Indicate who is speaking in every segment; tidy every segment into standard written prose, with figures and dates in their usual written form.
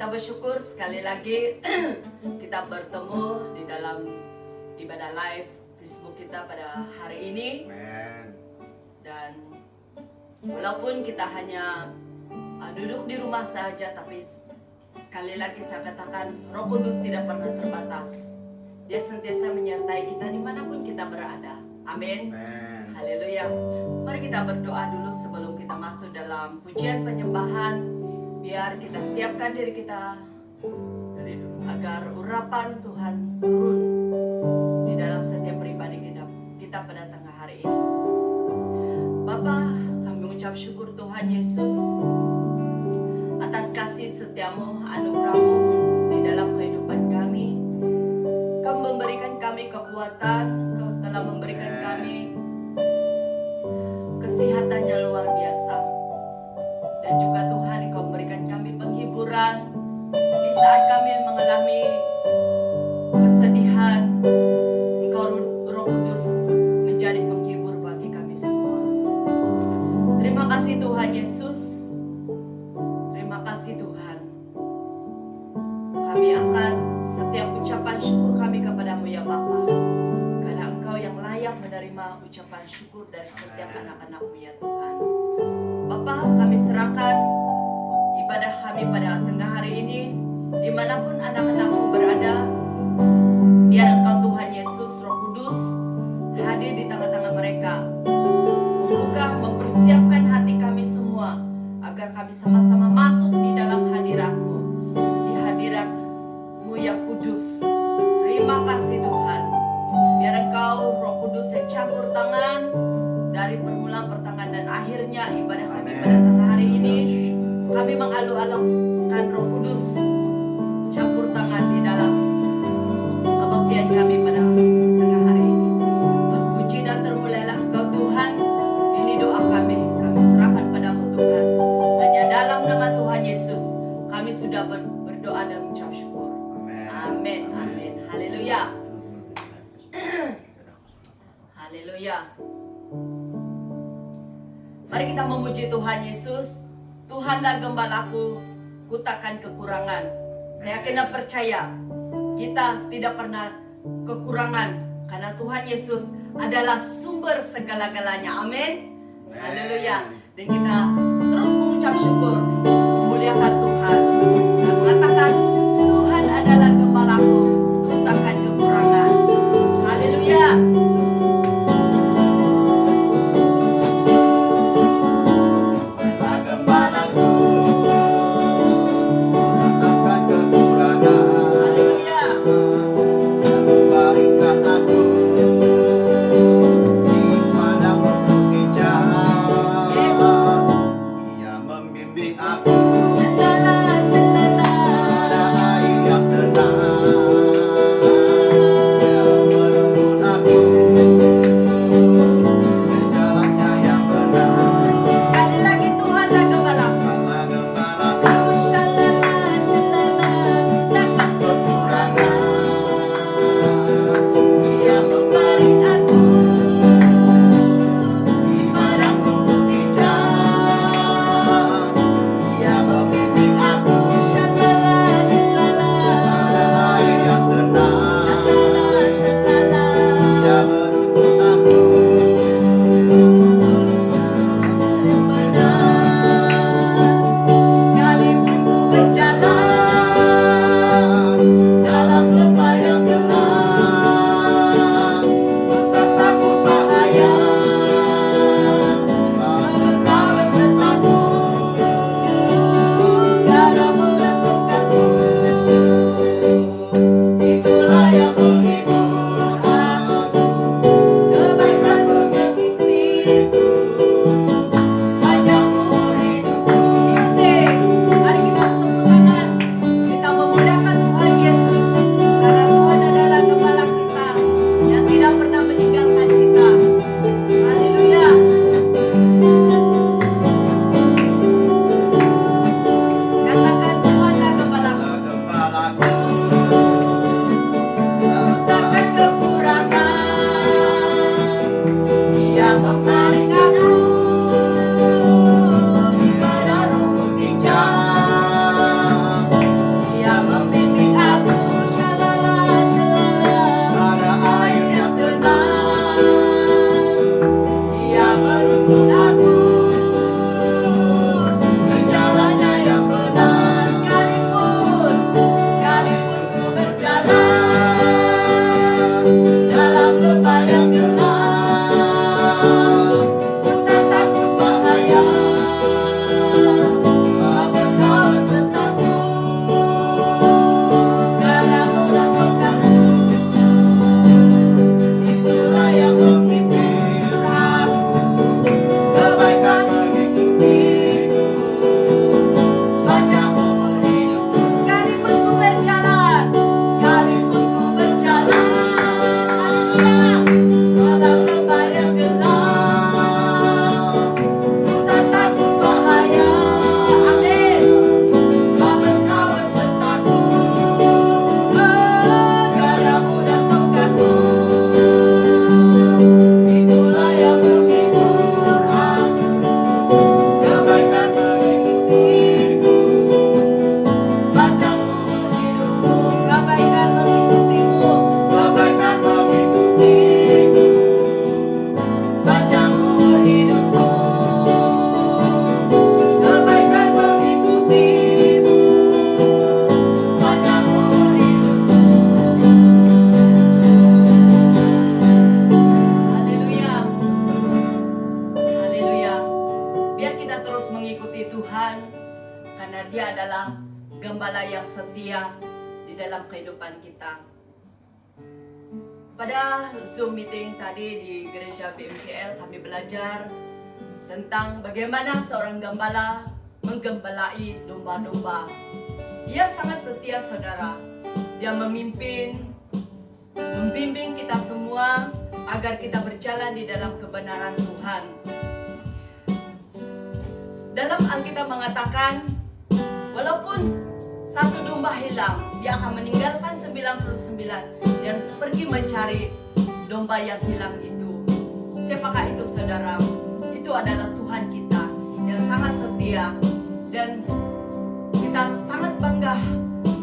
Speaker 1: kita bersyukur sekali lagi kita bertemu di dalam ibadah live Facebook kita pada hari ini.
Speaker 2: Amen.
Speaker 1: Dan walaupun kita hanya duduk di rumah saja, tapi sekali lagi saya katakan Roh Kudus tidak pernah terbatas. Dia senantiasa menyertai kita dimanapun kita berada. Amin. Haleluya. Mari kita berdoa dulu sebelum kita masuk dalam pujian penyembahan. Biar kita siapkan diri kita agar urapan Tuhan turun di dalam setiap pribadi kita pada tengah hari ini. Bapa, kami mengucap syukur Tuhan Yesus atas kasih setiamu, anugerahmu di dalam kehidupan kami. Kau memberikan kami kekuatan, Kau telah memberikan kami kesehatan yang luar biasa. Dan juga Tuhan, Engkau memberikan kami penghiburan di saat kami mengalami kesedihan. Engkau Roh Kudus menjadi penghibur bagi kami semua. Terima kasih Tuhan Yesus. Terima kasih Tuhan. Kami angkat setiap ucapan syukur kami kepadamu ya Bapa. Karena Engkau yang layak menerima ucapan syukur dari setiap anak-anak-Mu ya Tuhan. Bapa, kami serahkan ibadah kami pada tengah hari ini, dimanapun anak-anak-Mu berada. Biar Engkau Tuhan Yesus Roh Kudus hadir di tengah-tengah mereka, membuka, mempersiapkan hati kami semua, agar kami sama-sama masuk di dalam hadirat-Mu, di hadirat-Mu yang kudus. Terima kasih Tuhan. Biar Engkau Roh Kudus yang campur tangan dari permulaan, pertengahan, dan akhirnya ibadah kami pada tengah hari ini. Kami mengalu-alukan Roh Kudus campur tangan di dalam kebaktian kami pada tengah hari ini. Terpuji dan termulialah Engkau Tuhan. Ini doa kami serahkan padamu Tuhan. Hanya dalam nama Tuhan Yesus kami sudah berdoa dan mengucap syukur. Amin. Amin. Haleluya. Haleluya. Mari kita memuji Tuhan Yesus. Tuhanlah gembalaku, ku takkan kekurangan. Saya yakin dan percaya kita tidak pernah kekurangan, karena Tuhan Yesus adalah sumber segala-galanya. Amin. Haleluya. Dan kita terus mengucap syukur, memuliakan Tuhan, dan mengatakan Tuhan adalah gembalaku, ku takkan kekurangan. Haleluya.
Speaker 2: Aku
Speaker 1: gembala yang setia di dalam kehidupan kita. Pada Zoom meeting tadi di gereja BMKL kami belajar tentang bagaimana seorang gembala menggembalai domba-domba. Dia sangat setia, saudara. Dia memimpin, membimbing kita semua agar kita berjalan di dalam kebenaran Tuhan. Dalam Alkitab mengatakan, walaupun satu domba hilang, dia akan meninggalkan 99 dan pergi mencari domba yang hilang itu. Siapakah itu, saudara? Itu adalah Tuhan kita yang sangat setia, dan kita sangat bangga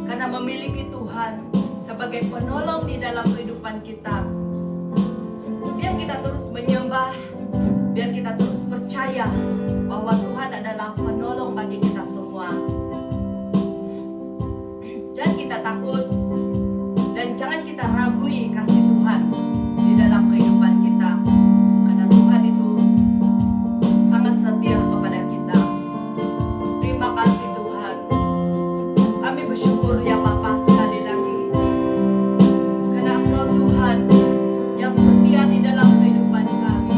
Speaker 1: karena memiliki Tuhan sebagai penolong di dalam kehidupan kita. Biar kita terus menyembah, biar kita terus percaya bahwa Tuhan adalah penolong bagi kita semua. Jangan kita takut dan jangan kita ragui kasih Tuhan di dalam kehidupan kita, karena Tuhan itu sangat setia kepada kita. Terima kasih Tuhan. Kami bersyukur ya Bapa sekali lagi, karena Engkau Tuhan yang setia di dalam kehidupan kami.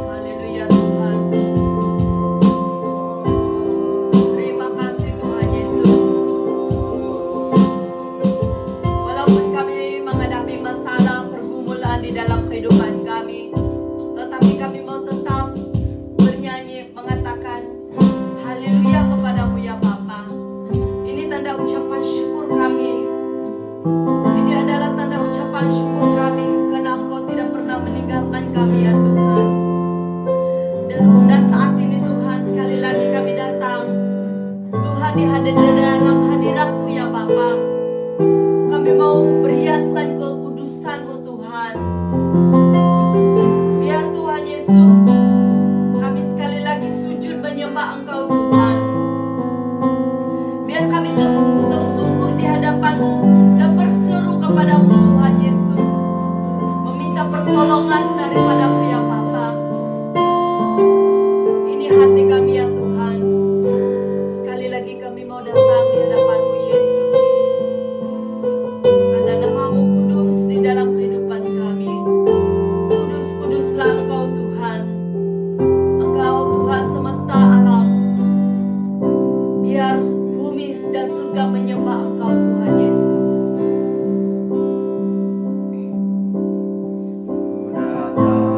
Speaker 1: Haleluya Tuhan. Terima kasih Tuhan Yesus. Walaupun kami menghadapi masalah pergumulan di dalam kehidupan kami, tetapi kami mau tetap bernyanyi mengatakan haleluya kepadamu ya Bapa. Ini tanda ucapan syukur kami. Ini adalah tanda ucapan syukur kami karena Engkau tidak pernah meninggalkan kami ya Tuhan. Dan saat ini Tuhan sekali lagi kami datang Tuhan di dalam hadirat-Mu ya Bapa. Kami mau berhiaskan kekudusan-Mu Tuhan. Biar Tuhan Yesus kami sekali lagi sujud menyembah Engkau Tuhan. Biar kami tersungkur di hadapan-Mu dan berseru kepadamu Tuhan Yesus, meminta pertolongan daripada-Mu ya Bapa. Ini hati kami ya Tuhan. Sekali lagi kami mau datang di hadapan-Mu Yesus, karena nama-Mu kudus di dalam kehidupan kami. Kudus-kuduslah Engkau Tuhan. Engkau Tuhan semesta alam. Biar bumi dan surga menyembah Engkau Tuhan Yesus.
Speaker 2: Datang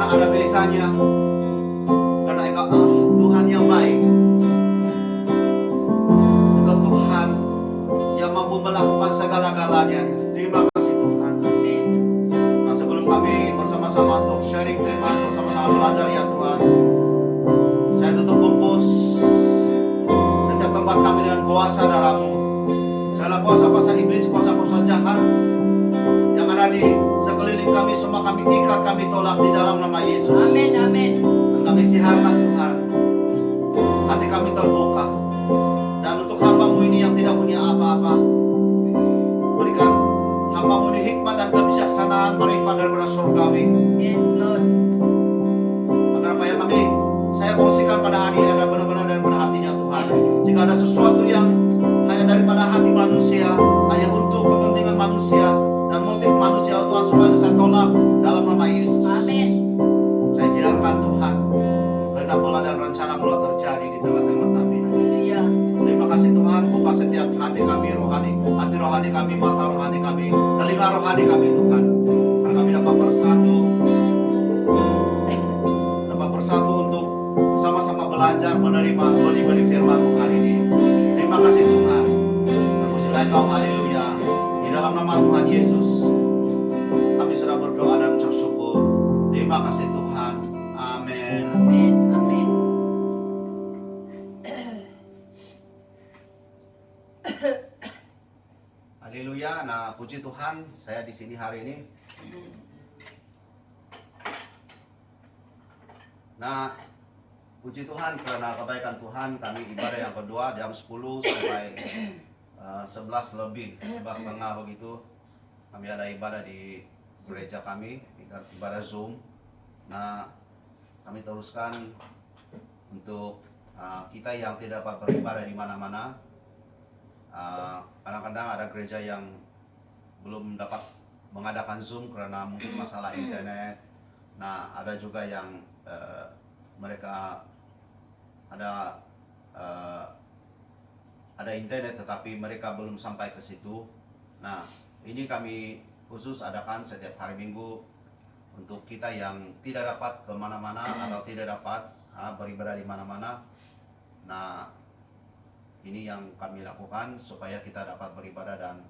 Speaker 2: ada biasanya. Karena Tuhan yang baik. Engkau Tuhan yang mampu melakukan segala-galanya. Terima kasih Tuhan. Nah, sebelum kami bersama-sama untuk sharing firman, bersama-sama belajar ya Tuhan, saya tutup bungkus setiap tempat kami dengan kuasa darah-Mu. Segala kuasa-kuasa iblis, kuasa-kuasa jahat yang ada di sekeliling kami, semua kami ikat, kami tolak di dalam nama Yesus.
Speaker 1: Amin, amin.
Speaker 2: Dan kami siharkan Tuhan, hati kami terbuka. Dan untuk hamba-Mu ini yang tidak punya apa-apa, berikan hamba-Mu ini hikmat dan kebijaksanaan, marifat daripada surgawi.
Speaker 1: Yes, Lord.
Speaker 2: Agar apa yang saya kongsikan pada hari ini adalah benar-benar daripada hatinya Tuhan. Jika ada sesuatu yang hanya daripada hati manusia, hanya untuk kepentingan manusia dan motif manusia, Tuhan, supaya saya tolak dalam nama Yesus.
Speaker 1: Amin.
Speaker 2: Saya silakan Tuhan, kehendak mula dan rencana mula terjadi di tengah-tengah kami.
Speaker 1: Haleluya.
Speaker 2: Terima kasih Tuhan, buka setiap hati kami rohani, hati rohani kami, mata rohani kami, telinga rohani kami Tuhan, agar kami dapat bersatu untuk sama-sama belajar menerima benih-benih firman-Mu hari ini. Terima kasih Tuhan. Pujilah Engkau, haleluya. Di dalam nama Tuhan Yesus kami sudah berdoa dan ucap syukur. Terima kasih Tuhan. Amin.
Speaker 1: Amin, amin.
Speaker 2: Haleluya. Nah, puji Tuhan, saya di sini hari ini. Nah, puji Tuhan karena kebaikan Tuhan, kami ibadah yang kedua jam 10 sampai 11 lebih, 11.30 begitu. Kami ada ibadah di gereja kami, ibadah Zoom. Nah, kami teruskan untuk kita yang tidak dapat beribadah di mana-mana. Kadang-kadang ada gereja yang belum dapat mengadakan Zoom karena mungkin masalah internet. Nah, ada juga yang mereka ada internet tetapi mereka belum sampai ke situ. Nah, ini kami khusus adakan setiap hari Minggu untuk kita yang tidak dapat kemana-mana atau tidak dapat beribadah di mana-mana. Nah, ini yang kami lakukan supaya kita dapat beribadah, dan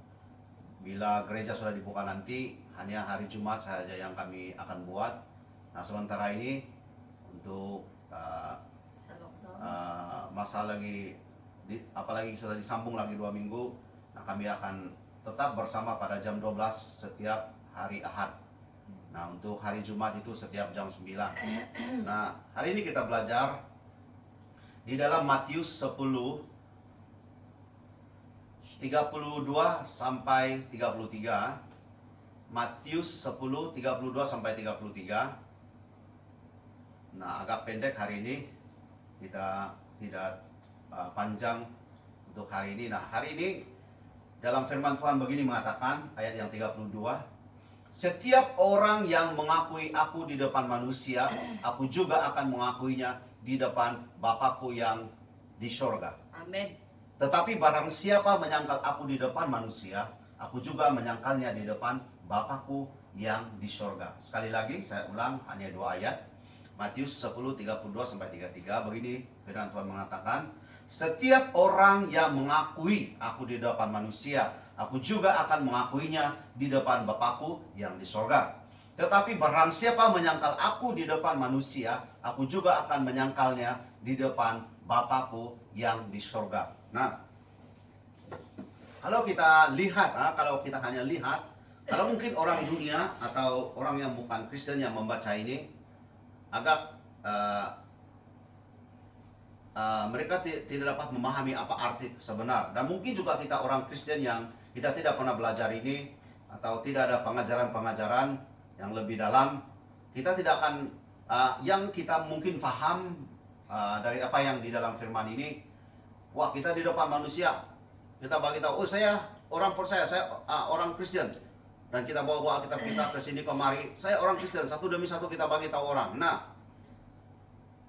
Speaker 2: bila gereja sudah dibuka nanti hanya hari Jumat saja yang kami akan buat. Nah, sementara ini untuk masa lagi apalagi sudah disambung lagi 2 minggu, nah kami akan tetap bersama pada jam 12 setiap hari Ahad. Nah, untuk hari Jumat itu setiap jam 9. Nah, hari ini kita belajar di dalam Matius 10 32 sampai 33. Matius 10 32 sampai 33. Nah, agak pendek hari ini, kita tidak panjang untuk hari ini. Nah, hari ini dalam firman Tuhan begini mengatakan, ayat yang 32, setiap orang yang mengakui aku di depan manusia, aku juga akan mengakuinya di depan Bapakku yang di sorga.
Speaker 1: Amin.
Speaker 2: Tetapi barang siapa menyangkal aku di depan manusia, aku juga menyangkalnya di depan Bapakku yang di sorga. Sekali lagi saya ulang, hanya 2 ayat. Matius 10 32 sampai 33. Begini firman Tuhan mengatakan, setiap orang yang mengakui aku di depan manusia, aku juga akan mengakuinya di depan Bapakku yang di sorga. Tetapi barang siapa menyangkal aku di depan manusia, aku juga akan menyangkalnya di depan Bapakku yang di sorga. Nah, kalau kita lihat, kalau kita hanya lihat, kalau mungkin orang dunia atau orang yang bukan Kristen yang membaca ini, agak mereka tidak dapat memahami apa arti sebenar. Dan mungkin juga kita orang Kristen yang kita tidak pernah belajar ini, atau tidak ada pengajaran-pengajaran yang lebih dalam, kita tidak akan yang kita mungkin paham dari apa yang di dalam firman ini. Wah, kita di depan manusia, kita bagi tahu, oh saya orang percaya, saya orang Kristen, dan kita bawa Alkitab kita ke sini kemari, saya orang Kristen, satu demi satu kita bagi tahu orang. Nah,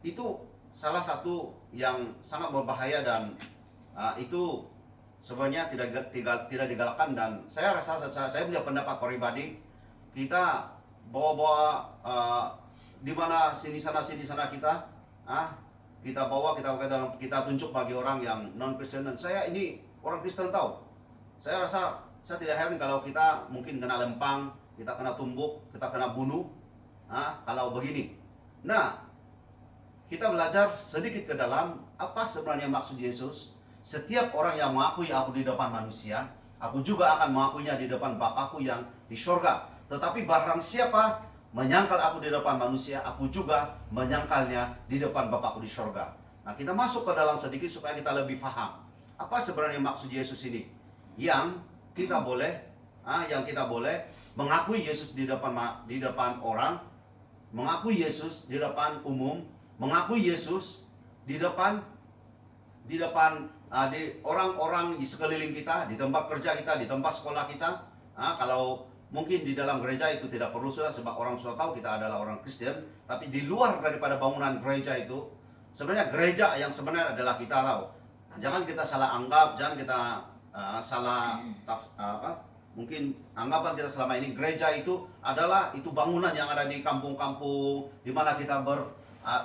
Speaker 2: itu salah satu yang sangat berbahaya, dan itu sebenarnya tidak digalakkan. Dan saya rasa, saya punya pendapat pribadi, kita bawa-bawa di mana sini sana kita, kita bawa, kita tunjuk bagi orang yang non Kristen. Dan saya ini orang Kristen tahu. Saya rasa saya tidak heran kalau kita mungkin kena lempang, kita kena tumbuk, kita kena bunuh, kalau begini. Nah, kita belajar sedikit ke dalam apa sebenarnya maksud Yesus. Setiap orang yang mengakui aku di depan manusia, aku juga akan mengakuinya di depan Bapakku yang di sorga. Tetapi barang siapa menyangkal aku di depan manusia, aku juga menyangkalnya di depan Bapakku di sorga. Nah, kita masuk ke dalam sedikit supaya kita lebih paham apa sebenarnya maksud Yesus ini. Yang kita boleh mengakui Yesus di depan orang, mengakui Yesus di depan umum, mengakui Yesus di depan di orang-orang di sekeliling kita, di tempat kerja kita, di tempat sekolah kita. Kalau mungkin di dalam gereja itu tidak perlu sudah, sebab orang sudah tahu kita adalah orang Kristen. Tapi di luar daripada bangunan gereja itu, sebenarnya gereja yang sebenarnya adalah kita tahu. Jangan kita salah anggap, jangan kita mungkin anggapan kita selama ini gereja itu adalah itu bangunan yang ada di kampung-kampung di mana kita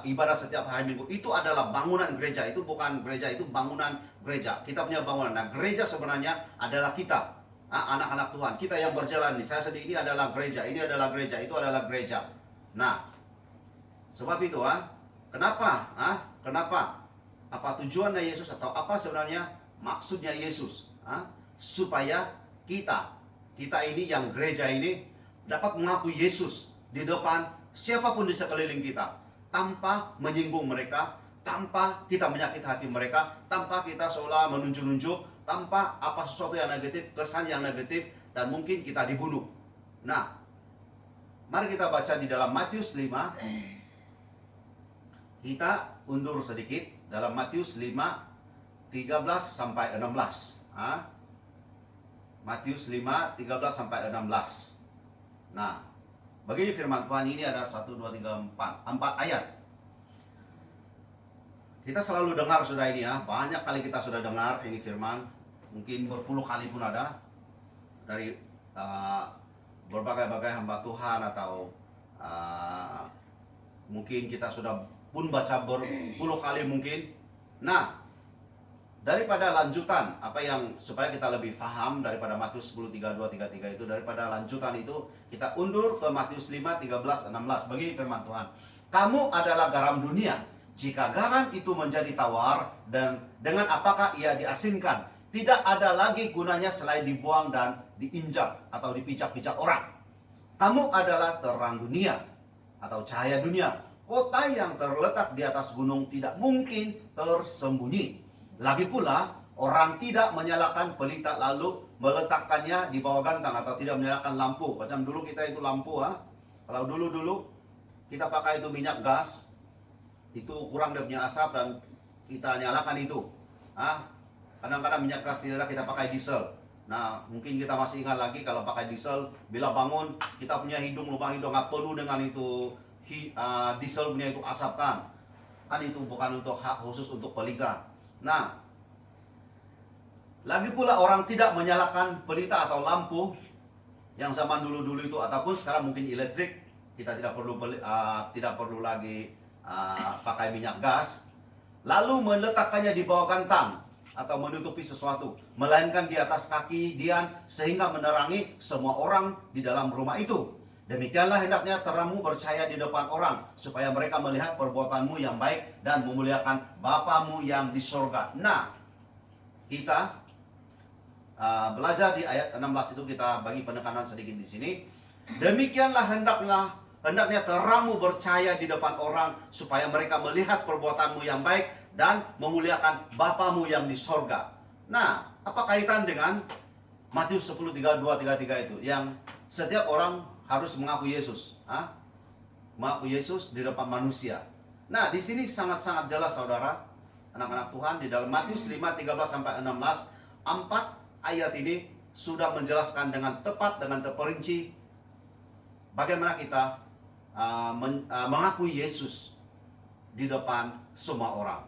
Speaker 2: ibadah setiap hari Minggu. Itu adalah bangunan gereja, itu bukan gereja, itu bangunan gereja. Kita punya bangunan. Nah, gereja sebenarnya adalah kita, anak-anak Tuhan. Kita yang berjalan nih. Saya sendiri ini adalah gereja, ini adalah gereja, itu adalah gereja. Nah, sebab itu kenapa? Kenapa? Apa tujuannya Yesus atau apa sebenarnya maksudnya Yesus? Supaya kita ini yang gereja ini dapat mengakui Yesus di depan siapapun di sekeliling kita, tanpa menyinggung mereka, tanpa kita menyakiti hati mereka, tanpa kita seolah menunjuk-nunjuk, tanpa apa sesuatu yang negatif, kesan yang negatif, dan mungkin kita dibunuh. Nah, mari kita baca di dalam Matius 5. Kita undur sedikit dalam Matius 5 13 sampai 16. Matius 5 13 sampai 16. Nah, begini firman Tuhan, ini ada 1 2 3 4 ayat. Kita selalu dengar sudah ini banyak kali kita sudah dengar ini firman, mungkin berpuluh kali pun ada dari berbagai-bagai hamba Tuhan, atau mungkin kita sudah pun baca berpuluh kali mungkin. Nah, daripada lanjutan apa yang supaya kita lebih paham daripada Matius 10 32 33 itu, daripada lanjutan itu kita undur ke Matius 5 13 16. Begini firman Tuhan, kamu adalah garam dunia. Jika garam itu menjadi tawar, dan dengan apakah ia diasinkan? Tidak ada lagi gunanya selain dibuang dan diinjak atau dipijak-pijak orang. Kamu adalah terang dunia atau cahaya dunia. Kota yang terletak di atas gunung tidak mungkin tersembunyi. Lagi pula, orang tidak menyalakan pelita lalu meletakkannya di bawah gantang, atau tidak menyalakan lampu. Macam dulu kita itu lampu, kalau dulu kita pakai itu minyak gas, itu kurang dia punya asap dan kita nyalakan itu. Kadang-kadang minyak gas tidak ada, kita pakai diesel. Nah, mungkin kita masih ingat lagi kalau pakai diesel, bila bangun kita punya lubang hidung penuh dengan itu diesel punya itu asap kan itu bukan untuk hak khusus untuk pelita. Nah, lagi pula orang tidak menyalakan pelita atau lampu yang zaman dulu itu, ataupun sekarang mungkin elektrik, kita tidak perlu lagi pakai minyak gas, lalu meletakkannya di bawah gantang atau menutupi sesuatu, melainkan di atas kaki dian, sehingga menerangi semua orang di dalam rumah itu. Demikianlah hendaknya terangmu bercahaya di depan orang, supaya mereka melihat perbuatanmu yang baik dan memuliakan Bapamu yang di sorga. Nah, kita belajar di ayat 16 itu, kita bagi penekanan sedikit di sini. Demikianlah hendaknya terangmu bercahaya di depan orang, supaya mereka melihat perbuatanmu yang baik dan memuliakan Bapamu yang di sorga. Nah, apa kaitan dengan Matius 10 32 33 itu, yang setiap orang harus mengaku Yesus, mengaku Yesus di depan manusia. Nah, di sini sangat-sangat jelas saudara, anak-anak Tuhan, di dalam Matius 5 13 sampai 16, 4 ayat ini sudah menjelaskan dengan tepat, dengan terperinci bagaimana kita mengakui Yesus di depan semua orang,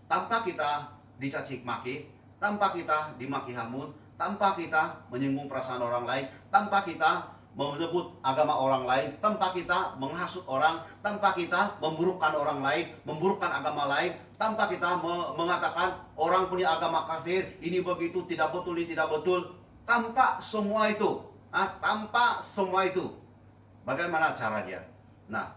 Speaker 2: tanpa kita dicaci maki, tanpa kita dimaki hamun, tanpa kita menyinggung perasaan orang lain, tanpa kita menyebut agama orang lain, tanpa kita menghasut orang, tanpa kita memburukkan orang lain, memburukkan agama lain, tanpa kita mengatakan orang punya agama kafir, ini begitu, tidak betul, ini tidak betul. Tanpa semua itu, tanpa semua itu, bagaimana cara dia? Nah,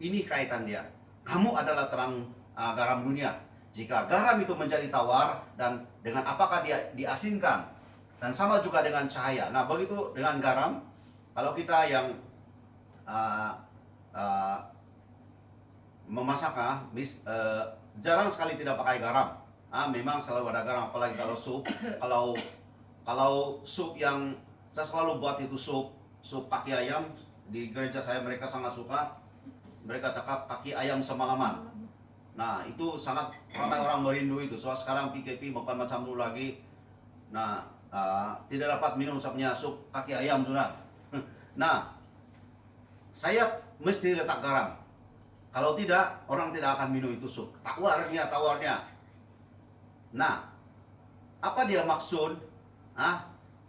Speaker 2: ini kaitan dia. Kamu adalah terang garam dunia. Jika garam itu menjadi tawar, dan dengan apakah dia diasinkan, dan sama juga dengan cahaya. Nah, begitu dengan garam. Kalau kita yang memasak, jarang sekali tidak pakai garam. Memang selalu ada garam, apalagi kalau sup. Kalau sup yang saya selalu buat itu sup kaki ayam. Di gereja saya mereka sangat suka. Mereka cakap kaki ayam semalaman. Nah, itu sangat ramai orang merindu itu. Soal sekarang PKP bukan macam dulu lagi. Nah, tidak dapat minum sup kaki ayam sudah. Nah, saya mesti letak garam. Kalau tidak, orang tidak akan minum itu sup. Tawarnya. Nah, apa dia maksud?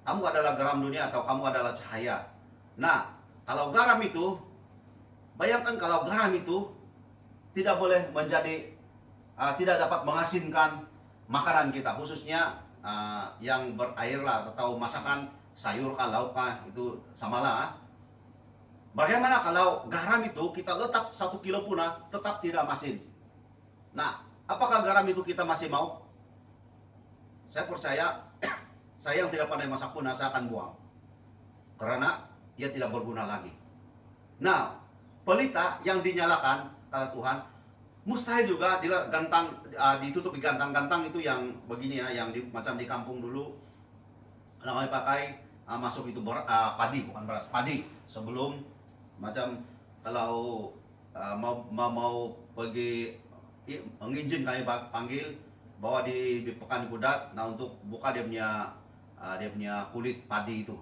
Speaker 2: Kamu adalah garam dunia atau kamu adalah cahaya. Nah, kalau garam itu, bayangkan kalau garam itu tidak boleh menjadi, tidak dapat mengasinkan makanan kita, khususnya yang berair lah, atau masakan sayur kah, lauk kah, itu samalah. Bagaimana kalau garam itu kita letak 1 kilo pun tetap tidak masin? Nah, apakah garam itu kita masih mau? Saya percaya, saya yang tidak pandai masak pun saya akan buang, karena ia tidak berguna lagi. Nah, pelita yang dinyalakan, kata Tuhan, mustahil juga ditutup di gantang-gantang itu yang begini ya, yang macam di kampung dulu. Namanya pakai masuk itu padi, bukan beras, padi. Sebelum macam kalau mau pergi nginjin, kami panggil bawa di pekan kudat. Nah, untuk buka dia punya kulit padi itu,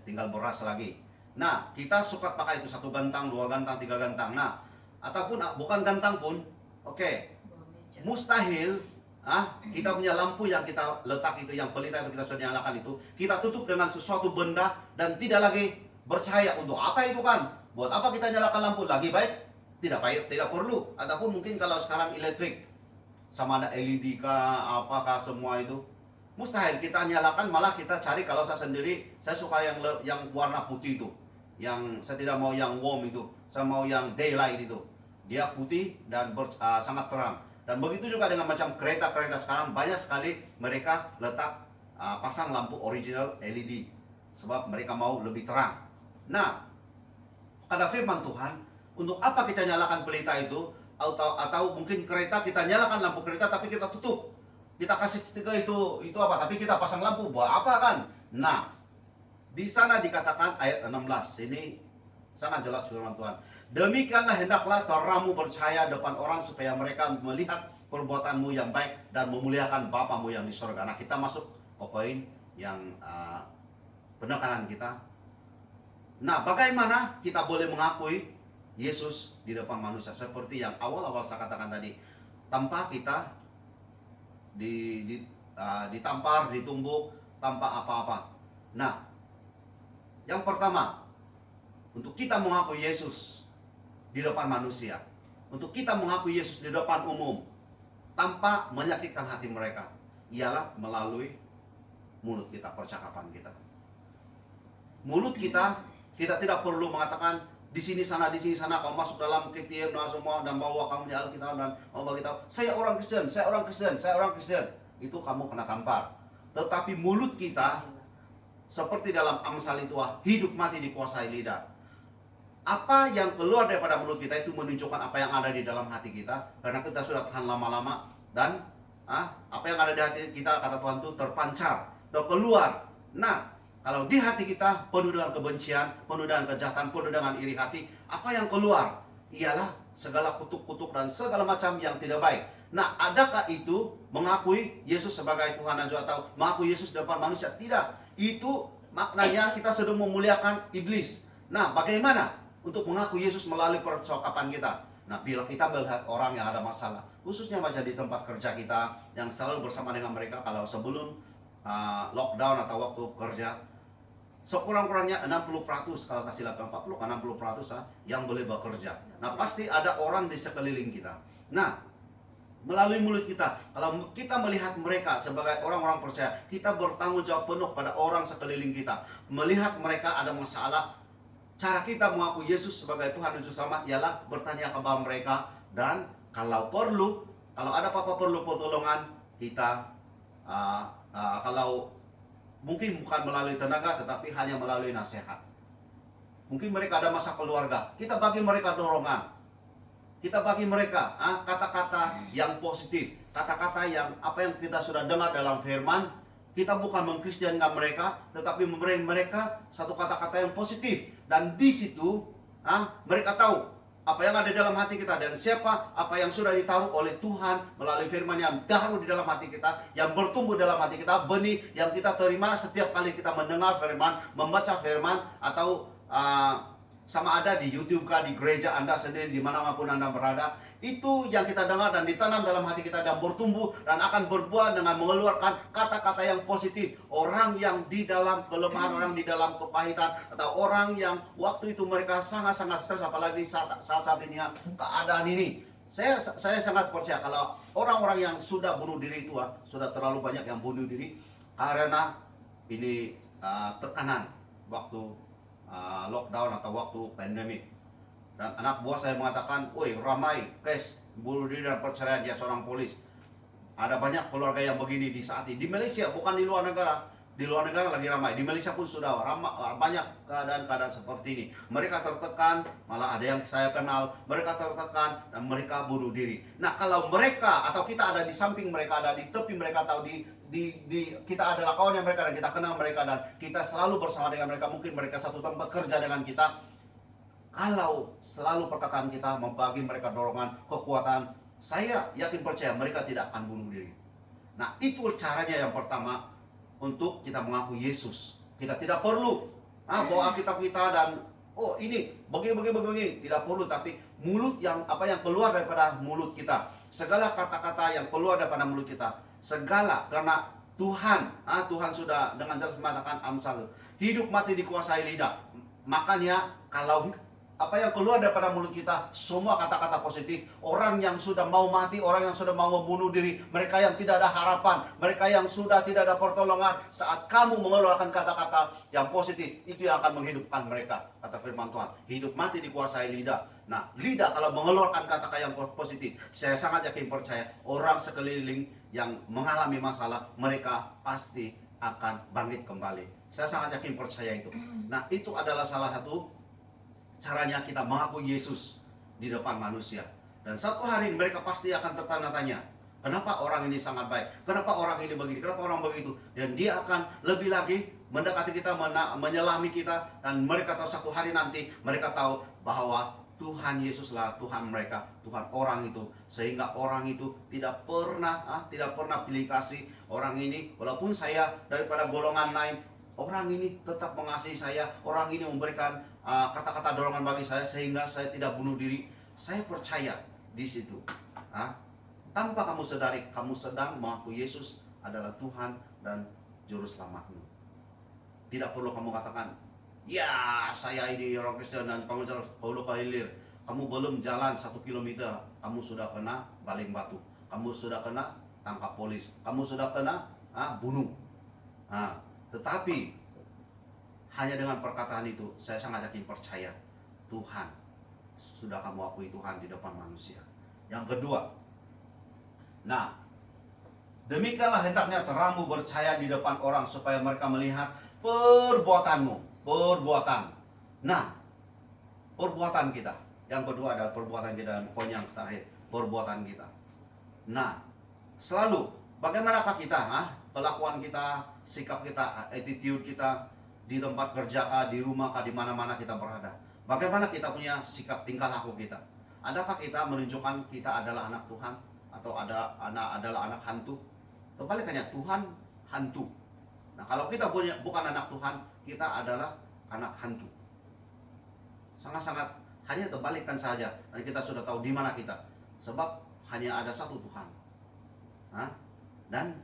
Speaker 2: tinggal beras lagi. Nah, kita suka pakai itu 1 gantang, 2 gantang, 3 gantang. Nah, ataupun bukan gantang pun, oke. Mustahil kita punya lampu yang kita letak itu, yang pelita yang kita sudah nyalakan itu, kita tutup dengan sesuatu benda dan tidak lagi bercahaya. Untuk apa itu kan? Buat apa kita nyalakan lampu? Lagi baik? Tidak perlu. Ataupun mungkin kalau sekarang elektrik, sama ada LED kah, apakah semua itu, mustahil kita nyalakan. Malah kita cari, kalau saya sendiri, saya suka yang warna putih itu. Yang saya tidak mau yang warm itu, saya mau yang daylight itu. Dia putih dan sangat terang. Dan begitu juga dengan macam kereta-kereta sekarang, banyak sekali mereka letak pasang lampu original LED, sebab mereka mau lebih terang. Nah, kata firman Tuhan, untuk apa kita nyalakan pelita itu, atau mungkin kereta kita nyalakan lampu kereta tapi kita tutup, kita kasih stiker itu apa, tapi kita pasang lampu buat apa kan? Nah, di sana dikatakan ayat 16, ini sangat jelas firman Tuhan. Demikianlah hendaklah terangmu bercahaya depan orang, supaya mereka melihat perbuatanmu yang baik dan memuliakan Bapamu yang di sorga. Nah, kita masuk ke poin yang penekanan kita. Nah, bagaimana kita boleh mengakui Yesus di depan manusia? Seperti yang awal-awal saya katakan tadi, tanpa kita ditampar, ditumbuk, tanpa apa-apa. Nah, yang pertama, untuk kita mengakui Yesus di depan manusia, untuk kita mengakui Yesus di depan umum, tanpa menyakitkan hati mereka, ialah melalui mulut kita, percakapan kita. Mulut kita tidak perlu mengatakan di sini sana, kau masuk dalam KTM dan semua, dan bawa kamu di Alkitab dan mau bagi tahu, saya orang Kristen. Itu kamu kena tampar. Tetapi mulut kita, seperti dalam Amsal itu, hidup mati dikuasai lidah. Apa yang keluar daripada mulut kita itu menunjukkan apa yang ada di dalam hati kita, karena kita sudah tahan lama-lama, dan apa yang ada di hati kita, kata Tuhan, itu terpancar, keluar. Nah, kalau di hati kita penuh dengan kebencian, penuh dengan kejahatan, penuh dengan iri hati, apa yang keluar ialah segala kutuk-kutuk dan segala macam yang tidak baik. Nah, adakah itu mengakui Yesus sebagai Tuhan dan Juru, atau mengakui Yesus di depan manusia? Tidak. Itu maknanya kita sedang memuliakan iblis. Nah, bagaimana untuk mengakui Yesus melalui percakapan kita? Nah, bila kita melihat orang yang ada masalah, khususnya macam di tempat kerja kita, yang selalu bersama dengan mereka, kalau sebelum lockdown atau waktu kerja, sekurang-kurangnya 60% kalau tak silap 40 ke 60% yang boleh bekerja. Nah, pasti ada orang di sekeliling kita. Nah, melalui mulut kita, kalau kita melihat mereka sebagai orang-orang percaya, kita bertanggung jawab penuh pada orang sekeliling kita. Melihat mereka ada masalah, cara kita mengaku Yesus sebagai Tuhan dan Juru Selamat ialah bertanya kepada mereka, dan kalau perlu, kalau ada apa-apa perlu pertolongan, kita kalau mungkin bukan melalui tenaga, tetapi hanya melalui nasihat. Mungkin mereka ada masa keluarga, kita bagi mereka dorongan. Kita bagi mereka kata-kata yang positif, kata-kata yang apa yang kita sudah dengar dalam firman. Kita bukan mengkristiankan mereka, tetapi memberi mereka satu kata-kata yang positif. Dan di situ mereka tahu apa yang ada dalam hati kita, dan siapa apa yang sudah ditaruh oleh Tuhan melalui firman yang taruh di dalam hati kita, yang bertumbuh dalam hati kita, benih yang kita terima setiap kali kita mendengar firman, membaca firman, atau sama ada di YouTube kah, di gereja Anda sendiri, dimanapun Anda berada, itu yang kita dengar dan ditanam dalam hati kita dan bertumbuh dan akan berbuah dengan mengeluarkan kata-kata yang positif. Orang yang di dalam kelemahan, orang di dalam kepahitan, atau orang yang waktu itu mereka sangat-sangat stres, apalagi saat ini keadaan ini. Saya sangat percaya kalau orang-orang yang sudah bunuh diri itu sudah terlalu banyak yang bunuh diri karena ini tekanan waktu lockdown atau waktu pandemik. Dan anak buah saya mengatakan, woi ramai case bunuh diri dan perceraian, dia seorang polis. Ada banyak keluarga yang begini di saat ini. Di Malaysia, bukan di luar negara. Di luar negara lagi ramai. Di Malaysia pun sudah banyak keadaan-keadaan seperti ini. Mereka tertekan, malah ada yang saya kenal, mereka tertekan dan mereka bunuh diri. Nah, kalau mereka atau kita ada di samping mereka, ada di tepi mereka, atau kita adalah kawan yang mereka dan kita kenal mereka dan kita selalu bersama dengan mereka, mungkin mereka satu tempat kerja dengan kita, kalau selalu perkataan kita membagi mereka dorongan, kekuatan, saya yakin percaya mereka tidak akan bunuh diri. Nah, itu caranya yang pertama untuk kita mengaku Yesus. Kita tidak perlu bawa Alkitab kita dan ini begini, tidak perlu. Tapi mulut yang keluar daripada mulut kita, segala kata-kata yang keluar daripada mulut kita, segala, karena Tuhan sudah dengan jelas mengatakan Amsal, hidup mati dikuasai lidah. Makanya kalau apa yang keluar daripada mulut kita, semua kata-kata positif. Orang yang sudah mau mati, orang yang sudah mau membunuh diri, mereka yang tidak ada harapan, mereka yang sudah tidak ada pertolongan, saat kamu mengeluarkan kata-kata yang positif, itu yang akan menghidupkan mereka. Kata firman Tuhan, hidup mati dikuasai lidah. Nah, lidah kalau mengeluarkan kata-kata yang positif, saya sangat yakin percaya orang sekeliling yang mengalami masalah, mereka pasti akan bangkit kembali. Saya sangat yakin percaya itu. Nah, itu adalah salah satu caranya kita mengaku Yesus di depan manusia. Dan satu hari mereka pasti akan tertanya-tanya, kenapa orang ini sangat baik, kenapa orang ini begini, kenapa orang begitu. Dan dia akan lebih lagi mendekati kita, menyelami kita. Dan mereka tahu satu hari nanti, mereka tahu bahwa Tuhan Yesuslah Tuhan mereka, Tuhan orang itu. Sehingga orang itu tidak pernah pilih kasih. Orang ini, walaupun saya daripada golongan lain, orang ini tetap mengasihi saya. Orang ini memberikan kata-kata dorongan bagi saya sehingga saya tidak bunuh diri. Saya percaya di situ. Tanpa kamu sadari, kamu sedang mengaku Yesus adalah Tuhan dan Juru Selamatmu. Tidak perlu kamu katakan, ya saya ini orang Kristen dan kamu harus Paulo Hilir. Kamu belum jalan 1 kilometer, kamu sudah kena baling batu, kamu sudah kena tangkap polis, kamu sudah kena bunuh. Tetapi hanya dengan perkataan itu, saya sangat yakin percaya Tuhan sudah kamu akui Tuhan di depan manusia. Yang kedua, nah, demikianlah hendaknya terangmu bercahaya di depan orang supaya mereka melihat perbuatanmu. Nah, perbuatan kita. Yang kedua adalah perbuatan kita, dan poin yang terakhir, perbuatan kita. Nah, selalu bagaimanakah kita, kelakuan kita, sikap kita, attitude kita di tempat kerja kah, di rumah kah, di mana-mana kita berada. Bagaimana kita punya sikap tingkah laku kita? Adakah kita menunjukkan kita adalah anak Tuhan atau adalah anak hantu? Kebalikannya, Tuhan hantu. Nah, kalau kita bukan anak Tuhan, kita adalah anak hantu. Sangat-sangat hanya terbalikkan saja. Dan kita sudah tahu di mana kita. Sebab hanya ada satu Tuhan. Dan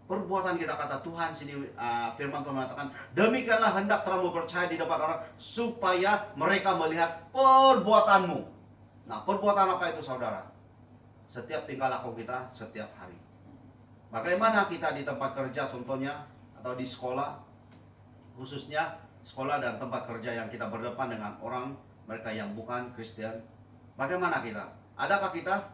Speaker 2: perbuatan kita, kata Tuhan sini, firman Tuhan mengatakan, demikianlah hendak terangmu percaya di depan orang supaya mereka melihat perbuatanmu. Nah, perbuatan apa itu saudara? Setiap tingkah laku kita setiap hari. Bagaimana kita di tempat kerja contohnya, atau di sekolah, khususnya sekolah dan tempat kerja yang kita berdepan dengan orang mereka yang bukan Kristen. Bagaimana kita? Adakah kita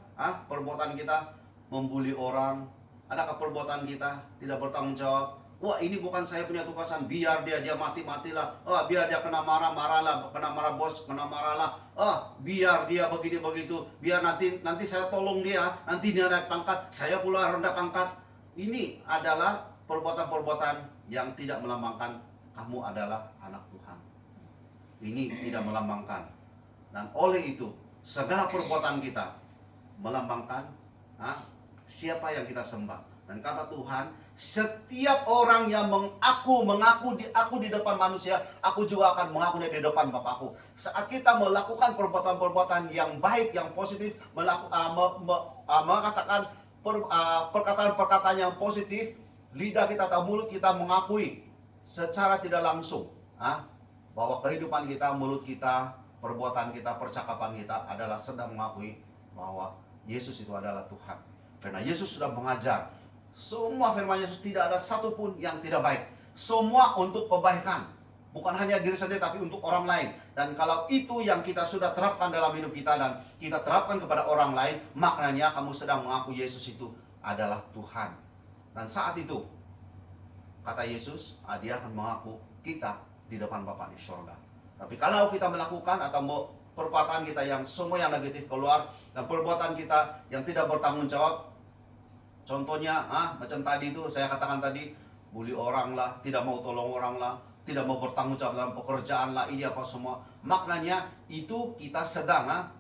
Speaker 2: perbuatan kita membuli orang? Adakah perbuatan kita tidak bertanggung jawab? Wah, ini bukan saya punya tugasan, biar dia mati-matilah. Biar dia kena marah-marahlah, kena marah bos, kena marahlah. Biar dia begini begitu, biar nanti saya tolong dia, nanti dia naik pangkat, saya pula rendah pangkat. Ini adalah perbuatan-perbuatan yang tidak melambangkan kamu adalah anak Tuhan. Ini tidak melambangkan. Dan oleh itu, segala perbuatan kita melambangkan siapa yang kita sembah. Dan kata Tuhan, setiap orang yang mengaku di depan manusia, aku juga akan mengakunya di depan Bapakku. Saat kita melakukan perbuatan-perbuatan yang baik, yang positif, mengatakan perkataan-perkataan yang positif, lidah kita atau mulut kita mengakui secara tidak langsung bahwa kehidupan kita, mulut kita, perbuatan kita, percakapan kita adalah sedang mengakui bahwa Yesus itu adalah Tuhan. Karena Yesus sudah mengajar, semua firman Yesus tidak ada satupun yang tidak baik. Semua untuk kebaikan, bukan hanya diri sendiri tapi untuk orang lain. Dan kalau itu yang kita sudah terapkan dalam hidup kita dan kita terapkan kepada orang lain, maknanya kamu sedang mengaku Yesus itu adalah Tuhan. Dan saat itu, kata Yesus, dia akan mengaku kita di depan Bapa di surga. Tapi kalau kita melakukan atau perbuatan kita yang semua yang negatif keluar, dan perbuatan kita yang tidak bertanggung jawab, contohnya macam tadi itu saya katakan tadi, bully orang lah, tidak mau tolong orang lah, tidak mau bertanggung jawab dalam pekerjaan lah, ini apa semua, maknanya itu kita sedang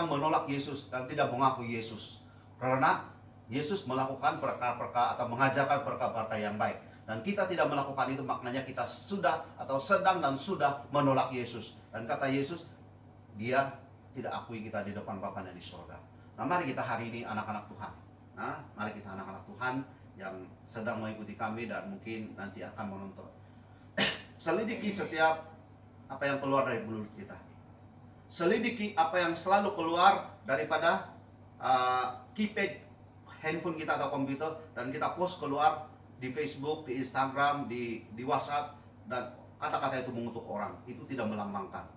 Speaker 2: menolak Yesus dan tidak mengaku Yesus. Karena Yesus melakukan perkara-perkara atau mengajarkan perkara-perkara yang baik, dan kita tidak melakukan itu, maknanya kita sudah atau sedang dan sudah menolak Yesus. Dan kata Yesus, dia tidak akui kita di depan Bapanya di surga. Nah, mari kita hari ini anak-anak Tuhan. Mari kita anak-anak Tuhan yang sedang mengikuti kami dan mungkin nanti akan menonton. Selidiki setiap apa yang keluar dari mulut kita. Selidiki apa yang selalu keluar daripada keypad handphone kita atau komputer, dan kita post keluar di Facebook, di Instagram, di WhatsApp, dan kata-kata itu mengutuk orang. Itu tidak melambangkan.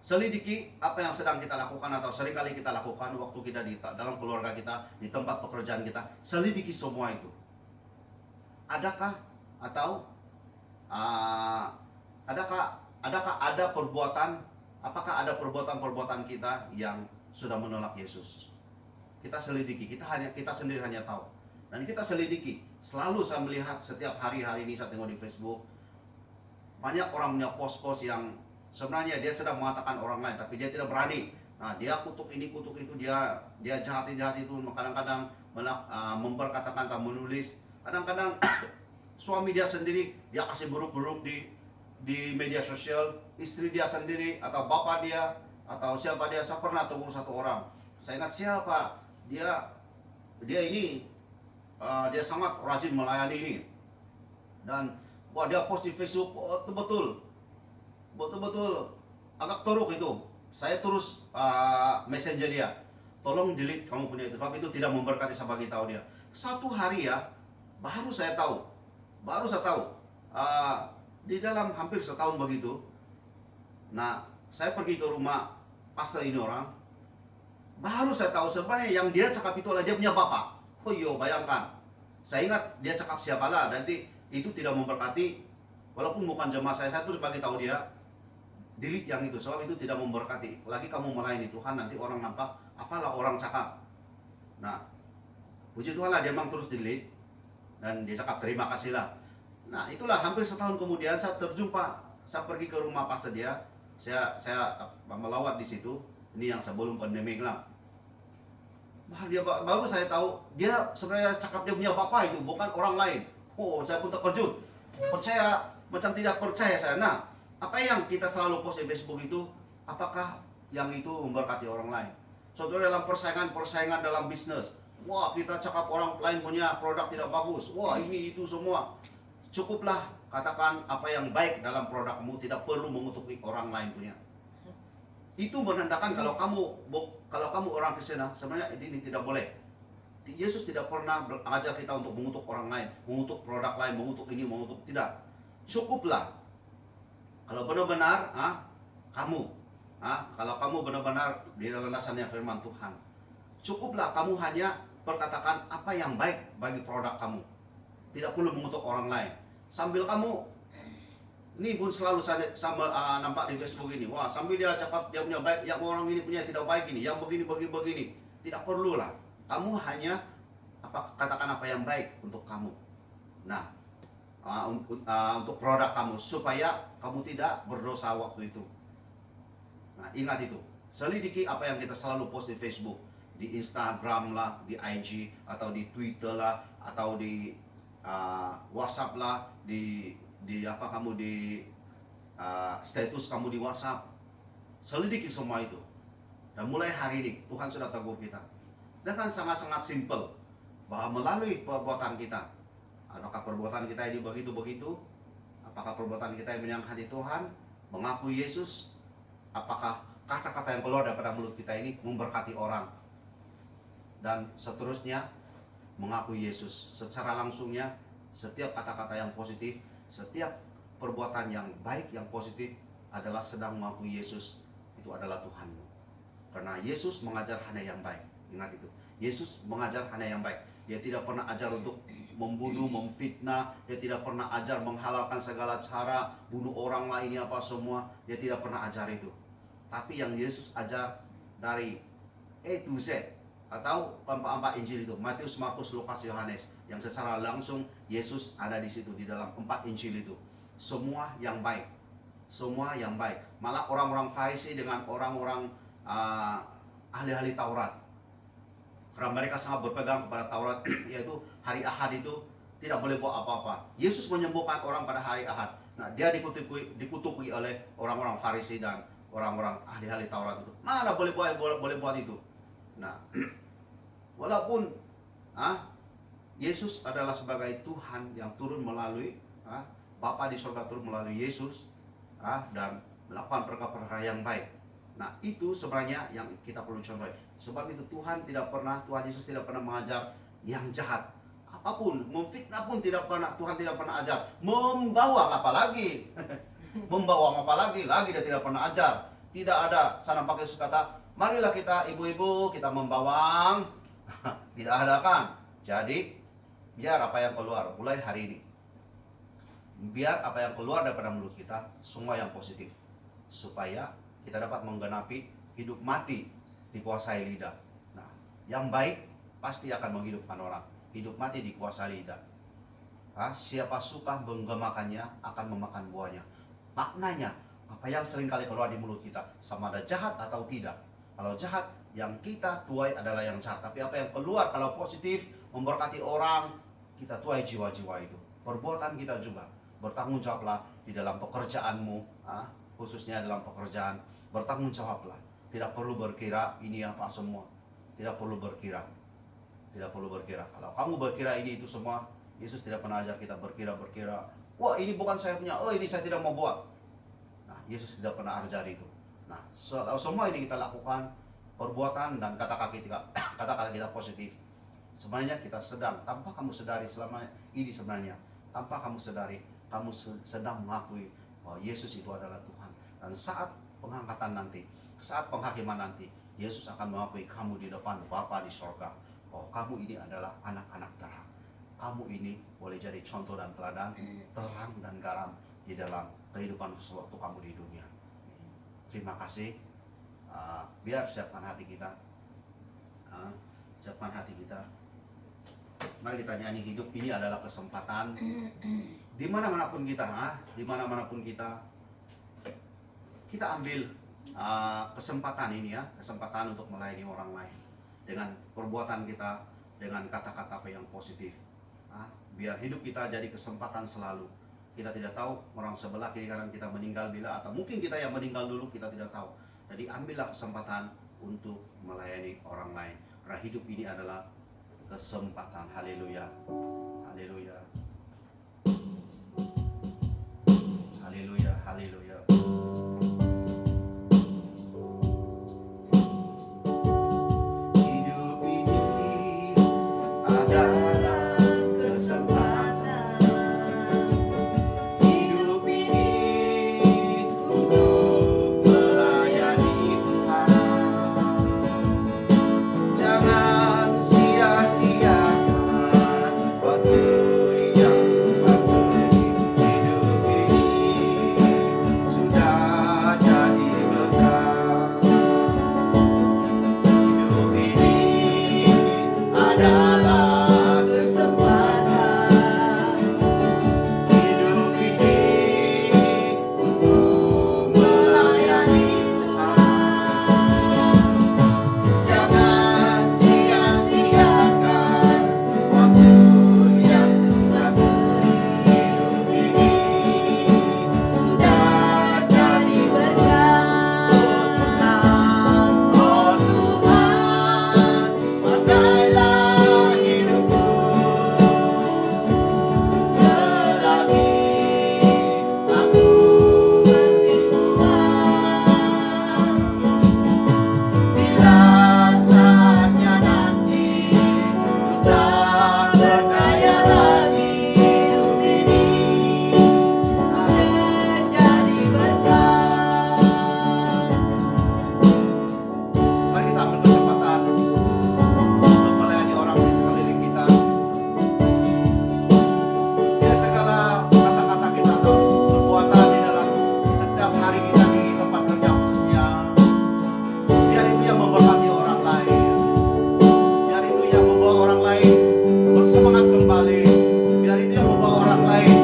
Speaker 2: Selidiki apa yang sedang kita lakukan atau seringkali kita lakukan waktu kita di dalam keluarga kita, di tempat pekerjaan kita. Selidiki semua itu. Adakah ada perbuatan, apakah ada perbuatan-perbuatan kita yang sudah menolak Yesus? Kita selidiki, kita sendiri hanya tahu. Dan kita selidiki. Selalu saya melihat setiap hari ini saya tengok di Facebook, banyak orang punya post-post yang sebenarnya dia sedang mengatakan orang lain, tapi dia tidak berani. Nah, dia kutuk ini, kutuk itu, dia jahat itu, kadang-kadang memperkatakan atau menulis. Kadang-kadang suami dia sendiri dia kasih buruk-buruk di media sosial, istri dia sendiri atau bapak dia atau siapa dia. Saya pernah tegur satu orang. Saya ingat siapa dia ini, dia sangat rajin melayani ini, dan dia post di Facebook betul-betul agak teruk itu. Saya terus messenger dia, tolong delete kamu punya itu, tapi itu tidak memberkati. Saya bagi tahu dia. Satu hari baru saya tahu di dalam hampir setahun begitu. Nah, saya pergi ke rumah pastor ini orang, baru saya tahu sebenarnya yang dia cakap itu adalah dia punya bapak. Oh iya, bayangkan. Saya ingat dia cakap siapalah, dan itu tidak memberkati. Walaupun bukan jemaah saya terus bagi tahu dia, delete yang itu, sebab itu tidak memberkati. Lagi kamu melayani Tuhan, nanti orang nampak apalah orang cakap. Nah, puji Tuhan lah, dia memang terus delete, dan dia cakap terima kasih lah. Nah, itulah hampir setahun kemudian saya terjumpa, saya pergi ke rumah pastor dia, saya melawat di situ. Ini yang sebelum pandemi lah. Baru saya tahu dia sebenarnya cakap dia punya bapak itu, bukan orang lain. Oh, saya pun terkejut. Percaya macam tidak percaya saya. Nah, apa yang kita selalu post di Facebook itu, apakah yang itu memberkati orang lain? Contohnya dalam persaingan dalam bisnis, Wah, kita cakap orang lain punya produk tidak bagus. Wah, ini itu semua. Cukuplah katakan apa yang baik dalam produkmu, tidak perlu mengutuk orang lain punya. Itu menandakan kalau kamu orang Kristen, sebenarnya ini tidak boleh. Yesus tidak pernah mengajar kita untuk mengutuk orang lain, mengutuk produk lain, mengutuk ini, mengutuk tidak. Cukuplah kalau benar-benar kalau kamu benar-benar di dalam landasannya firman Tuhan, cukuplah kamu hanya perkatakan apa yang baik bagi produk kamu. Tidak perlu mengutuk orang lain. Sambil kamu ini pun selalu sama nampak di Facebook ini. Wah, sambil dia cakap dia punya baik, yang orang ini punya tidak baik ini, yang begini begini. Tidak perlulah. Kamu hanya katakan apa yang baik untuk kamu. Nah, untuk produk kamu supaya kamu tidak berdosa waktu itu. Nah, ingat itu. Selidiki apa yang kita selalu post di Facebook, di Instagram lah, di IG atau di Twitter lah, atau di WhatsApp lah, di status kamu di WhatsApp. Selidiki semua itu. Dan mulai hari ini Tuhan sudah tegur kita dengan sangat-sangat simpel, bahwa melalui perbuatan kita, apakah perbuatan kita ini begitu-begitu, apakah perbuatan kita yang menyenangkan hati Tuhan, mengakui Yesus, apakah kata-kata yang keluar daripada mulut kita ini memberkati orang, dan seterusnya, mengakui Yesus secara langsungnya. Setiap kata-kata yang positif, setiap perbuatan yang baik, yang positif adalah sedang mengakui Yesus itu adalah Tuhanmu. Karena Yesus mengajar hanya yang baik. Ingat itu. Yesus mengajar hanya yang baik. Dia tidak pernah ajar untuk membunuh, memfitnah. Dia tidak pernah ajar menghalalkan segala cara, bunuh orang lain apa semua. Dia tidak pernah ajar itu. Tapi yang Yesus ajar dari A to Z, atau empat Injil itu, Matius, Markus, Lukas, Yohanes, yang secara langsung Yesus ada di situ di dalam 4 Injil itu. Semua yang baik, semua yang baik. Malah orang-orang Farisi dengan orang-orang ahli-ahli Taurat, karena mereka sangat berpegang kepada Taurat, yaitu hari Ahad itu tidak boleh buat apa-apa. Yesus menyembuhkan orang pada hari Ahad. Nah, dia dikutuki oleh orang-orang Farisi dan orang-orang ahli-ahli Taurat itu. Mana boleh buat itu? Nah, walaupun Yesus adalah sebagai Tuhan yang turun melalui Bapa di surga turun melalui Yesus dan melakukan perkara-perkara yang baik. Nah, itu sebenarnya yang kita perlu contoh. Sebab itu Tuhan Yesus tidak pernah mengajar yang jahat. Apapun, memfitnah pun tidak pernah, Tuhan tidak pernah ajar. Membawang apalagi. Membawang apalagi, lagi dia tidak pernah ajar. Tidak ada sana pakai kata, marilah kita ibu-ibu, kita membawang. Tidak ada kan? Jadi, biar apa yang keluar mulai hari ini, biar apa yang keluar daripada mulut kita semua yang positif, supaya kita dapat menggenapi hidup mati dikuasai lidah. Nah, yang baik pasti akan menghidupkan orang. Hidup mati dikuasai lidah. Siapa suka menggemakannya akan memakan buahnya. Maknanya, apa yang sering kali keluar di mulut kita, sama ada jahat atau tidak. Kalau jahat, yang kita tuai adalah yang jahat. Tapi apa yang keluar kalau positif, memberkati orang, kita tuai jiwa-jiwa itu. Perbuatan kita juga. Bertanggung jawablah di dalam pekerjaanmu, khususnya dalam pekerjaan. Bertanggung jawablah. Tidak perlu berkira ini apa semua. Tidak perlu berkira. Tidak perlu berkira. Kalau kamu berkira ini itu semua, Yesus tidak pernah ajar kita berkira-berkira. Wah, ini bukan saya punya. Oh, ini saya tidak mau buat. Nah, Yesus tidak pernah ajar itu. Nah, semua ini kita lakukan, perbuatan dan kata-kata kita positif. Sebenarnya kita sedang, tanpa kamu sadari selama ini sebenarnya, tanpa kamu sadari, kamu sedang mengakui bahwa Yesus itu adalah Tuhan. Dan saat pengangkatan nanti, saat penghakiman nanti, Yesus akan mengakui kamu di depan Bapa di sorga, bahwa kamu ini adalah anak-anak terang. Kamu ini boleh jadi contoh dan teladan, terang dan garam di dalam kehidupan sewaktu kamu di dunia. Terima kasih. Biar siapkan hati kita. Siapkan hati kita. Mari kita nyanyi, hidup ini adalah kesempatan. Di mana-manapun kita, kita ambil kesempatan ini ya, kesempatan untuk melayani orang lain dengan perbuatan kita, dengan kata-kata yang positif. Biar hidup kita jadi kesempatan selalu. Kita tidak tahu orang sebelah kiri kanan kita meninggal bila, atau mungkin kita yang meninggal dulu, kita tidak tahu. Jadi ambillah kesempatan untuk melayani orang lain. Karena hidup ini adalah kesempatan. Haleluya. Haleluya. Haleluya. Haleluya. Hidup ini adalah kesempatan. Hidup ini untuk melayani Tuhan. Jangan sia-siakan waktu yang Tuhan beri. Hidup ini sudah jadi berkah. Hidup ini adalah kesempatan. Hidup ini untuk melayani Tuhan. Jangan sia-siakan waktu yang Tuhan beri. Hidup ini sudah jadi berkah. Oh Tuhan, pakailah hidupku selagi aku masih kuat. Bila saatnya nanti ku tak berdaya lagi, hidup ini sudah jadi berkah. Mari kita ambil kesempatan untuk melayani orang di sekeliling kita. Biar segala kata-kata kita atau perbuatan di dalam setiap hari kita di tempat kerja khususnya, biar itu yang memberkati orang lain. Biar itu yang membawa orang lain bersemangat kembali. Biar itu yang membawa orang lain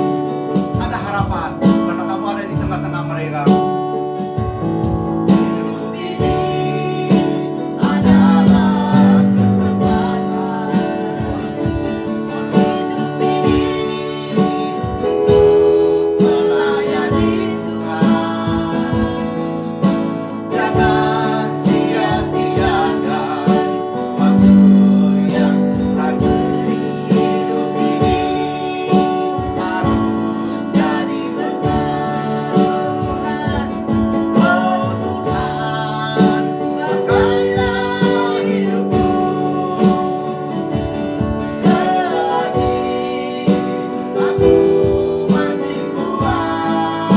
Speaker 2: ada harapan karena kamu ada di tengah-tengah mereka. Hidup ini adalah kesempatan. Hidup ini untuk melayani Tuhan. Jangan sia-siakan waktu yang Tuhan beri. Hidup ini harus jadi berkah. Oh Tuhan, pakailah hidupku selagi aku masih kuat.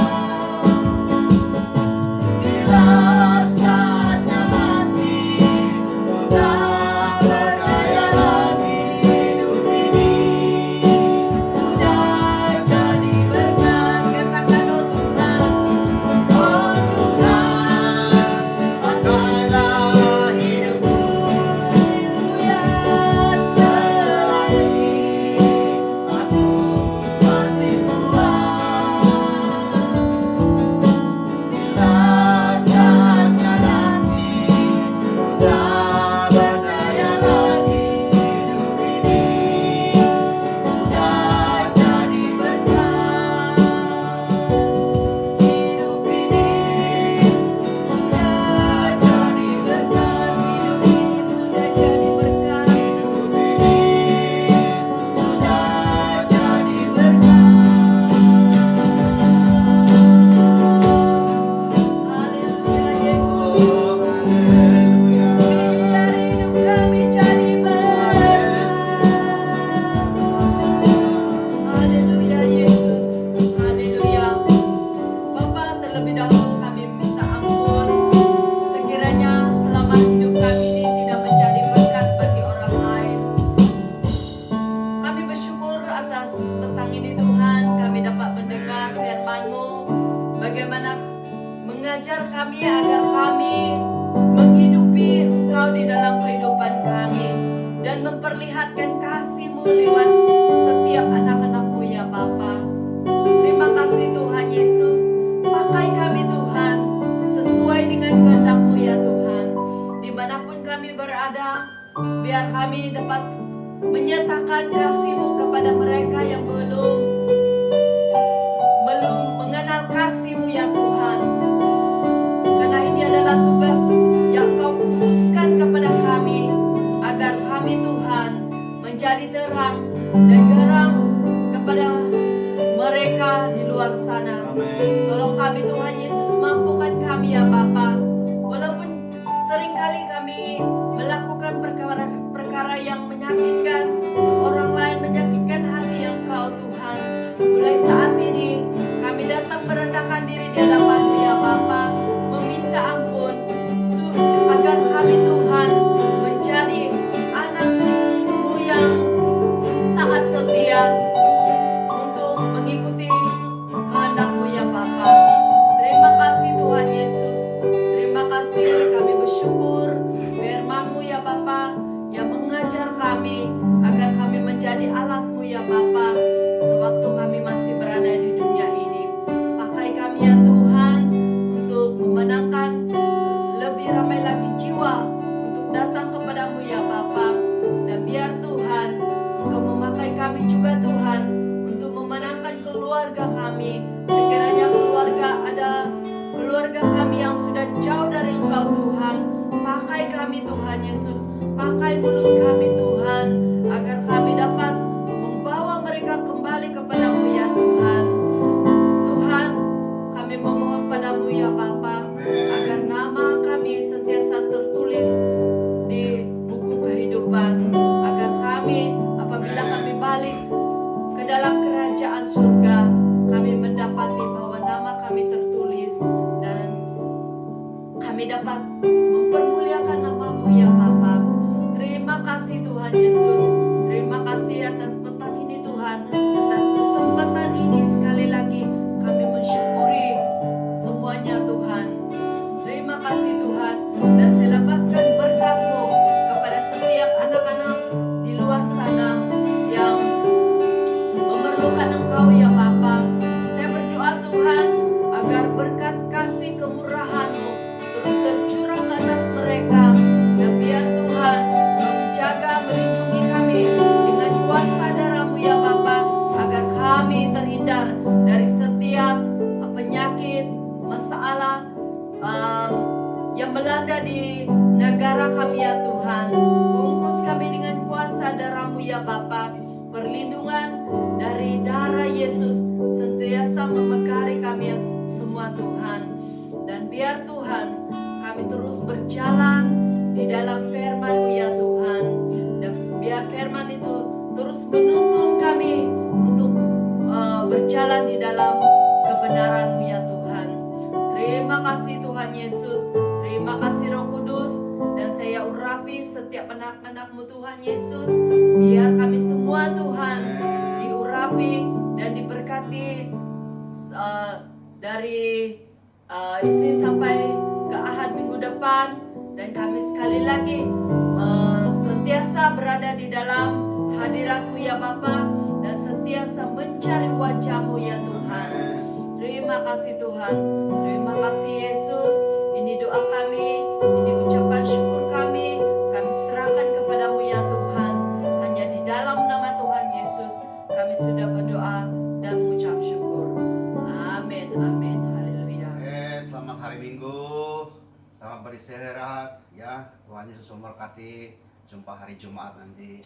Speaker 2: Bila saatnya nanti ku tak berdaya lagi, hidup ini sudah jadi berkah. Katakan oh Tuhan, pakailah hidupku, haleluya, selagi aku masih kuat. Bila saatnya nanti ku tak berdaya lagi, hidup ini sudah jadi berkah. Hidup ini sudah jadi berkah. Hidup ini sudah jadi berkah. Hidup ini sudah jadi berkah. Haleluya Yesus. Biar hidup kami jadi berkah. Haleluya Yesus. Haleluya. Bapa, terlebih dahulu kami minta ampun sekiranya selama hidup kami ini tidak menjadi berkat bagi orang lain. Kami bersyukur atas petang ini Tuhan, kami dapat mendengar firman-Mu, bagaimana mengajar kami agar kami menghidupi Engkau di dalam kehidupan kami dan memperlihatkan kasih-Mu lewat setiap anak-anak-Mu ya Bapa. Terima kasih Tuhan Yesus, pakai kami Tuhan sesuai dengan kehendak-Mu ya Tuhan. Dimanapun kami berada, biar kami dapat menyatakan kasih-Mu kepada mereka yang belum mengenal kasih-Mu ya Tuhan. Karena ini adalah tugas yang Kau khususkan kepada kami, agar kami Tuhan
Speaker 1: terang dan garang kepada mereka di luar sana.
Speaker 2: Amin.
Speaker 1: Tolong kami Tuhan Yesus, mampukan kami ya Bapa. Walaupun seringkali kami melakukan perkara yang menyakitkan orang lain, menyakitkan hati Engkau Tuhan. Mulai saat ini kami datang merendahkan diri di hadapan-Mu ya Bapa, meminta ampun agar kami Tuhan menjadi anak-Mu yang taat setia untuk mengikuti kehendak-Mu ya Bapa. Terima kasih Tuhan Yesus. Terima kasih, kami bersyukur firman-Mu ya Bapa yang mengajar kami agar kami menjadi alat-Mu ya Bapa sewaktu kami masih berada di dunia ini. Pakai kami ya Tuhan untuk memenangkan lebih ramai lagi jiwa untuk datang kepadamu ya Bapa. Dan biar Tuhan Engkau memakai kami juga Tuhan untuk memenangkan keluarga kami. Sekiranya keluarga kami yang sudah jauh dari Engkau Tuhan, pakai kami Tuhan Yesus, pakai mulut kami Tuhan, agar kami dapat membawa mereka kembali kepadamu ya Tuhan. Tuhan, kami memohon padamu ya Bapa, agar nama kami sentiasa tertulis di buku kehidupan, agar kami apabila kami balik ke dalam kerajaan surga, kami mendapati bahwa nama kami tertulis dan kami dapat mempermuliakan namamu ya Bapa. Terima kasih Tuhan Yesus. Terima kasih atas petang ini Tuhan, atas kesempatan ini sekali lagi kami mensyukuri semuanya Tuhan. Terima kasih Tuhan, dan saya lepaskan berkat-Mu kepada setiap anak-anak di luar sana yang memerlukan Engkau ya Bapa. Saya berdoa Tuhan agar berkat kasih kemurahan-Mu terus tercurah ke atas mereka, dan biar Tuhan menjaga, melindungi kami dengan kuasa darah-Mu ya Bapa, agar kami terhindar dari setiap penyakit, masalah yang melanda di negara kami ya Tuhan. Bungkus kami dengan kuasa darah-Mu ya Bapa. Perlindungan dari darah Yesus sentiasa memegari kami semua Tuhan. Dan biar Tuhan kami terus berjalan di dalam firman-Mu ya Tuhan. Dan biar firman itu terus menuntun kami untuk berjalan di dalam kebenaran-Mu ya Tuhan. Terima kasih Tuhan Yesus. Terima kasih Roh Kudus. Dan saya urapi setiap anak-anak-Mu Tuhan Yesus. Biar kami semua Tuhan diurapi dan diberkati dari Isnin sampai ke Ahad minggu depan. Dan kami sekali lagi sentiasa berada di dalam hadirat-Mu ya Bapa, dan sentiasa mencari wajah-Mu ya Tuhan. Terima kasih Tuhan. Terima kasih Yesus. Ini doa kami, ini ucapan syukur kami. Kami serahkan kepadamu ya Tuhan. Hanya di dalam nama Tuhan Yesus kami sudah berdoa dan mengucap syukur. Amin, amin, haleluya.
Speaker 2: Selamat hari Minggu. Selamat beristirahat ya. Tuhan Yesus memberkati. Jumpa hari Jumat nanti.